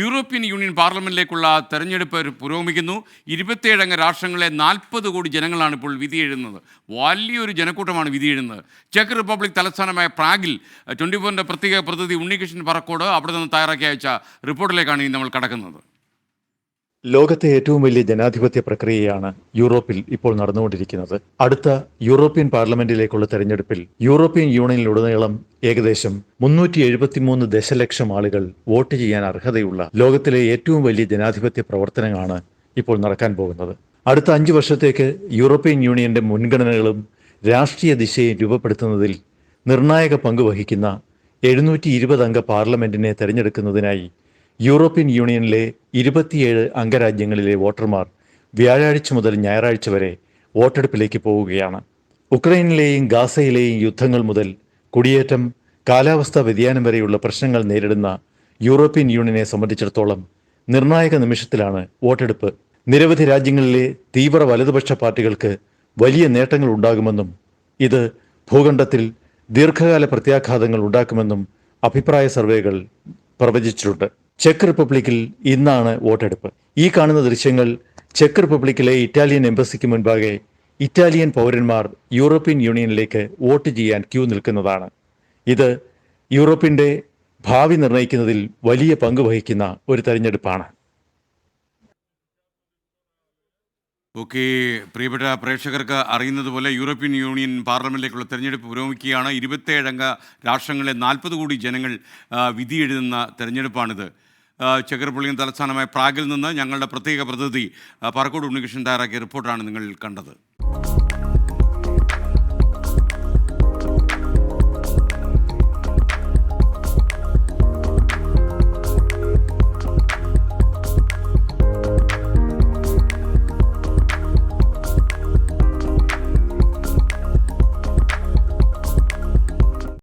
European union പാർലമെന്റിലേക്കുള്ള തെരഞ്ഞെടുപ്പ് പുരോഗമിക്കുന്നു. 27 അംഗ രാഷ്ട്രങ്ങളിലെ 40 കോടി ജനങ്ങളാണ് ഇപ്പോൾ വിധി എഴുതുന്നത്. വലിയൊരു ജനക്കൂട്ടമാണ് വിധി എഴുതുന്നത്. ചെക്ക് റിപ്പബ്ലിക് തലസ്ഥാനമായ പ്രാഗിൽ 24ൻ്റെ പ്രത്യേക പ്രതിനിധി ഉണ്ണികൃഷ്ണൻ പറക്കോട് അവിടെ നിന്ന് തയ്യാറാക്കി അയച്ച റിപ്പോർട്ടിലേക്കാണ് ഇനി നമ്മൾ കടക്കുന്നത്. ലോകത്തെ ഏറ്റവും വലിയ ജനാധിപത്യ പ്രക്രിയയാണ് യൂറോപ്പിൽ ഇപ്പോൾ നടന്നുകൊണ്ടിരിക്കുന്നത്. അടുത്ത യൂറോപ്യൻ പാർലമെന്റിലേക്കുള്ള തെരഞ്ഞെടുപ്പിൽ യൂറോപ്യൻ യൂണിയനിലുടനീളം ഏകദേശം 373 ദശലക്ഷം ആളുകൾ വോട്ട് ചെയ്യാൻ അർഹതയുള്ള ലോകത്തിലെ ഏറ്റവും വലിയ ജനാധിപത്യ പ്രവർത്തനങ്ങളാണ് ഇപ്പോൾ നടക്കാൻ പോകുന്നത്. അടുത്ത 5 വർഷത്തേക്ക് യൂറോപ്യൻ യൂണിയന്റെ മുൻഗണനകളും രാഷ്ട്രീയ ദിശയും രൂപപ്പെടുത്തുന്നതിൽ നിർണായക പങ്ക് വഹിക്കുന്ന 720 അംഗ പാർലമെന്റിനെ തെരഞ്ഞെടുക്കുന്നതിനായി യൂറോപ്യൻ യൂണിയനിലെ 27 അംഗരാജ്യങ്ങളിലെ വോട്ടർമാർ വ്യാഴാഴ്ച മുതൽ ഞായറാഴ്ച വരെ വോട്ടെടുപ്പിലേക്ക് പോവുകയാണ്. ഉക്രൈനിലെയും ഗാസയിലെയും യുദ്ധങ്ങൾ മുതൽ കുടിയേറ്റം, കാലാവസ്ഥാ വ്യതിയാനം വരെയുള്ള പ്രശ്നങ്ങൾ നേരിടുന്ന യൂറോപ്യൻ യൂണിയനെ സംബന്ധിച്ചിടത്തോളം നിർണായക നിമിഷത്തിലാണ് വോട്ടെടുപ്പ്. നിരവധി രാജ്യങ്ങളിലെ തീവ്ര വലതുപക്ഷ പാർട്ടികൾക്ക് വലിയ നേട്ടങ്ങൾ ഉണ്ടാകുമെന്നും ഇത് ഭൂഖണ്ഡത്തിൽ ദീർഘകാല പ്രത്യാഘാതങ്ങൾ ഉണ്ടാക്കുമെന്നും അഭിപ്രായ സർവേകൾ പ്രവചിച്ചിട്ടുണ്ട്. ചെക്ക് റിപ്പബ്ലിക്കിൽ ഇന്നാണ് വോട്ടെടുപ്പ്. ഈ കാണുന്ന ദൃശ്യങ്ങൾ ചെക്ക് റിപ്പബ്ലിക്കിലെ ഇറ്റാലിയൻ എംബസിക്ക് മുൻപാകെ ഇറ്റാലിയൻ പൗരന്മാർ യൂറോപ്യൻ യൂണിയനിലേക്ക് വോട്ട് ചെയ്യാൻ ക്യൂ നിൽക്കുന്നതാണ്. ഇത് യൂറോപ്പിന്റെ ഭാവി നിർണ്ണയിക്കുന്നതിൽ വലിയ പങ്ക് വഹിക്കുന്ന ഒരു തെരഞ്ഞെടുപ്പാണ്. ഓക്കെ, പ്രിയപ്പെട്ട പ്രേക്ഷകർക്ക് അറിയുന്നത് പോലെ യൂറോപ്യൻ യൂണിയൻ പാർലമെന്റിലേക്കുള്ള തെരഞ്ഞെടുപ്പ് പുരോഗമിക്കുകയാണ്. 27 അംഗ രാഷ്ട്രങ്ങളിലെ 40 കോടി ജനങ്ങൾ വിധി എഴുതുന്ന തെരഞ്ഞെടുപ്പാണിത്. ചെക്ക് റിപ്പബ്ലിക്കൻ തലസ്ഥാനമായ പ്രാഗിൽ നിന്ന് ഞങ്ങളുടെ പ്രത്യേക പ്രതിനിധി പറക്കോട് ഉണ്ണികൃഷ്ണൻ തയ്യാറാക്കിയ റിപ്പോർട്ടാണ് നിങ്ങൾ കണ്ടത്.